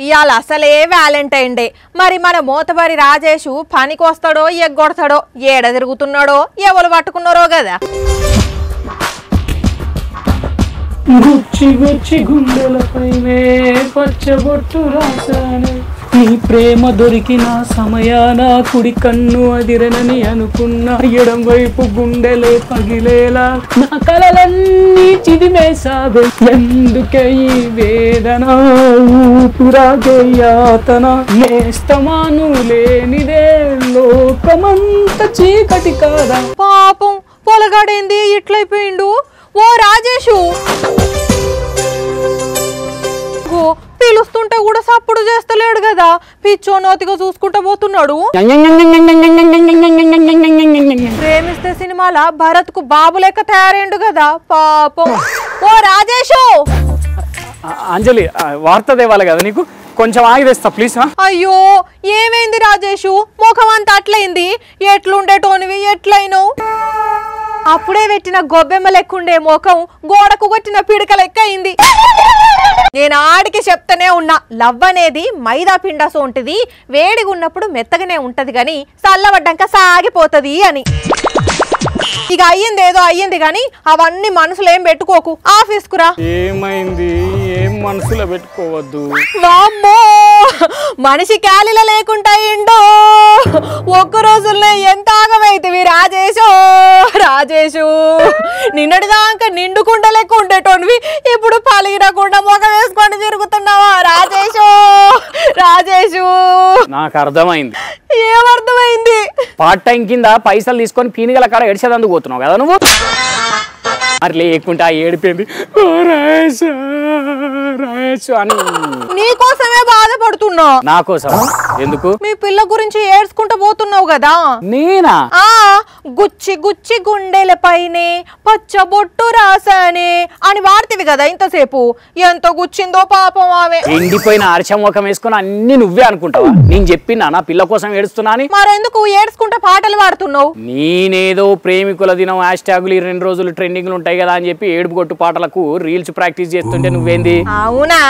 ఇవాళ అసలే Valentine day. మరి మన మోతబరి రాజేషు పనికొస్తాడో ఎగ్గొడతాడో, ఏడ తిరుగుతున్నాడో, ఎవరు పట్టుకున్నారో కదా. గుచ్చి గుచ్చి గుండెలపైనే పచ్చబొట్టు రాసాను, నీ ప్రేమ దొరికిన సమయాన కుడి కన్ను అదిరనని అనుకున్నా, ఎడం వైపు గుండెలే పగిలేలా నా కలలన్నీ చిదిమేసావే. ఎందుకే ఈ వేదన, ఊపిరాగే యాతన, నేస్తమాను లేనిదే లోకమంత చీకటి కాదా. పాపం పొలగాడేంది ఇట్లయిపోయిండు. ఓ రాజేషు, పిలుస్తుంటే కూడా సప్పుడు చేస్తలేడు కదా, పిచ్చోనోతిగా చూసుకుంటా పోతున్నాడు. ప్రేమిస్తే సినిమాల భరత్ కు బాబు లెక్క తయారైండు కదా పాపం. ఓ రాజేషు. అంజలి, వార్త దేవాలి కదా నీకు, కొంచెం ఆగి తెస్తా ప్లీజ్. అయ్యో ఏమైంది రాజేషు, ముఖం అంతా అట్లయింది, ఎట్లుండేటోనివి ఎట్లయినావు? అప్పుడే పెట్టిన గొబ్బెమ్మ లెక్కుండే ముఖం గోడకు కొట్టిన పిడక లెక్క అయింది. నేను ఆడికి చెప్తానే ఉన్నా, లవ్ అనేది మైదా పిండ సోంటిది, వేడిగా ఉన్నప్పుడు మెత్తగానే ఉంటది గాని చల్లబడ్డాక సాగిపోతది అని. ఇక అయ్యింది ఏదో అయ్యింది గాని అవన్నీ మనసులో ఏం పెట్టుకోకు, ఆఫీస్ కురా. ఏమైంది, ఏం మనసులో పెట్టుకోవద్దు. వామ్మో, మనిషి ఖాళీలో లేకుండా అయ్యిండో. ఒక్క రోజుల్లో ఎంత ఆగమైతివి రాజేషు. రాజేషు, నిన్నటిదాకా నిండుకుండా లెక్క ఉండేటోనివి, ఇప్పుడు పలిగినకుండా మొగ వేసుకొని తిరుగుతున్నావా రాజేషు. రాజేషు, నాకు అర్థమైంది. ఏమర్థమైంది? పార్ట్ టైం కింద పైసలు తీసుకొని పీనిగల కాడ ఎడిసేదందుకు పోతున్నావు కదా నువ్వు. మరి లేకుంటే ఆ ఏడిపోయింది అని నీకోసమే బాధపడుతున్నా. నా కోసం ఎందుకు? మీ పిల్ల గురించి ఏడ్చుకుంటూ పోతున్నావు కదా. నేనా? గుచ్చి గుచ్చి గుండెల పైనే పచ్చబొట్టు రాసానే అని వార్తివి కదా ఇంతసేపు. ఎంత గుచ్చిందో పాపం ఆమె. ఎండిపోయిన అరిచం ముఖం వేసుకుని అన్ని నువ్వే అనుకుంటావా? నేను చెప్పినా నా పిల్ల కోసం ఏడుస్తున్నా అని. మరెందుకు ఏడ్చుకుంటా పాటలు పాడుతున్నావు? నేనేదో ప్రేమికుల దినం హ్యాష్ ట్యాగులు 2 రోజులు ట్రెండింగ్లు ఉంటాయి కదా అని చెప్పి ఏడుపు కొట్టు పాటలకు రీల్స్ ప్రాక్టీస్ చేస్తుంటే నువ్వేంది? అవునా,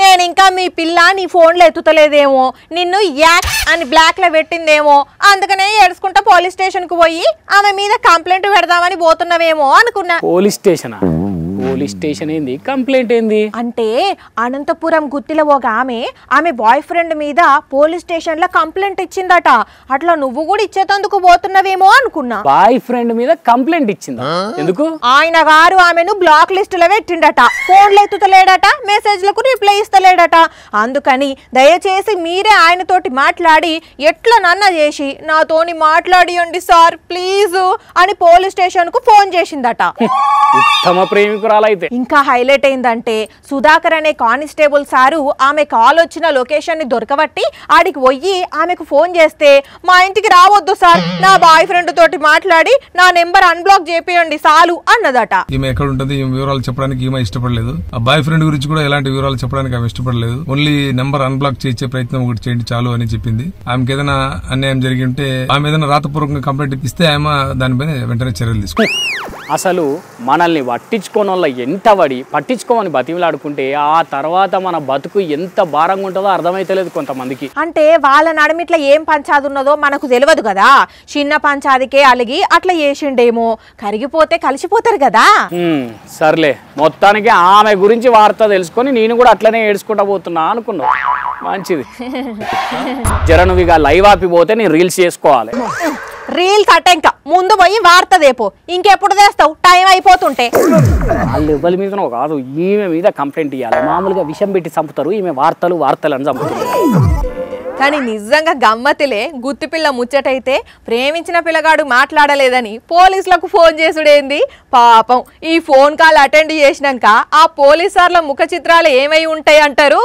నేను ఇంకా మీ పిల్ల నీ ఫోన్లో ఎత్తుతలేదేమో, నిన్ను యాక్ అని బ్లాక్ లో పెట్టిందేమో, అందుకనే ఏడ్చుకుంటా పోలీస్ స్టేషన్ కు పోయి ఆమె మీద కంప్లైంట్ పెడదామని పోతున్నావేమో అనుకున్నా. పోలీస్ స్టేషనా? పోలీస్ స్టేషన్ ఏంది, కంప్లైంట్ ఏంది? అంటే అనంతపురం గుత్తిలో ఒక ఆమె బాయ్ ఫ్రెండ్ మీద పోలీస్ స్టేషన్ లో కంప్లైంట్ ఇచ్చిందట. అట్లా నువ్వు కూడా ఇచ్చేటందుకు పోతున్నావేమో అనుకున్నా. బాయ్ ఫ్రెండ్ మీద కంప్లైంట్ ఇచ్చిందా? ఎందుకు? ఆయన గారు ఆమెను బ్లాక్ లిస్ట్ లో పెట్టిండట, ఫోన్లు ఎత్తుతలేడట, మెసేజ్లకు రిప్లై ఇస్తలేడట. అందుకని దయచేసి మీరే ఆయనతోటి మాట్లాడి ఎట్లా నన్న చేసి నాతోని మాట్లాడియండి సార్ ప్లీజ్ అని పోలీస్ స్టేషన్ కు ఫోన్ చేసిందట. ఉత్తమ ప్రేమికురాలైతే. ఇంకా హైలైట్ అయిందంటే సుధాకర్ అనే కానిస్టేబుల్ సారు ఆమె కాల్ వచ్చిన లొకేషన్ ని దొరకబట్టి ఆడికి పోయి ఆమెకు ఫోన్ చేస్తే, మా ఇంటికి రావద్దు సార్, నా బాయ్ ఫ్రెండ్ తోటి మాట్లాడి నా నెంబర్ అన్బ్లాక్ చేపియండి చాలు అన్నదట. ఈమె ఎక్కడ ఉంటుంది, ఈమె వివరాలు చెప్పడానికి ఈమె ఇష్టపడలేదు. ఆ బాయ్ ఫ్రెండ్ గురించి కూడా ఎలాంటి వివరాలు చెప్పడానికి ఆమె ఇష్టపడలేదు. ఓన్లీ నెంబర్ అన్బ్లాక్ చేసే ప్రయత్నం ఒకటి చేయండి చాలు అని చెప్పింది. ఆమెకి ఏదైనా అన్యాయం జరిగి ఉంటే, ఆమె ఏదైనా రాతపూర్వకంగా కంప్లైంట్ ఇస్తే ఆమె దానిపైన వెంటనే చర్యలు తీసుకుంది. అసలు మనల్ని పట్టించుకోని వాళ్ళ ఎంత పడి పట్టించుకోమని బతిమలాడుకుంటే ఆ తర్వాత మన బతుకు ఎంత భారంగా ఉంటుందో అర్థమైతలేదు కొంతమందికి. అంటే వాళ్ళ నడమిట్లా ఏం పంచాది ఉన్నదో మనకు తెలియదు కదా. చిన్న పంచాదికే అలిగి అట్లా చేసిండేమో, కరిగిపోతే కలిసిపోతారు కదా. సర్లే, మొత్తానికి ఆమె గురించి వార్త తెలుసుకొని నేను కూడా అట్లనే ఏడ్చుకుంటా పోతున్నా అనుకున్నావు. మంచిది. జర నువ్వు ఇక లైవ్ ఆపిపోతే నేను రీల్స్ చేసుకోవాలి. రీల్స్ అటెంక ముందు పోయి వార్త దేపో, ఇంకెప్పుడు చేస్తావు టైం అయిపోతుంటే. వాళ్ళు ఎవరి మీద కాదు, ఈమె మీద కంప్లైంట్ ఇవ్వాలి. మామూలుగా విషం పెట్టి చంపుతారు, ఈమె వార్తలు అని చంపుతారు. కానీ నిజంగా గమ్మతిలే. గుత్తిపిల్ల ముచ్చటైతే ప్రేమించిన పిల్లగాడు మాట్లాడలేదని పోలీసులకు ఫోన్ చేసుడేంది పాపం. ఈ ఫోన్ కాల్ అటెండ్ చేసినాక ఆ పోలీసార్ల ముఖ చిత్రాలు ఏమై ఉంటాయి అంటారు.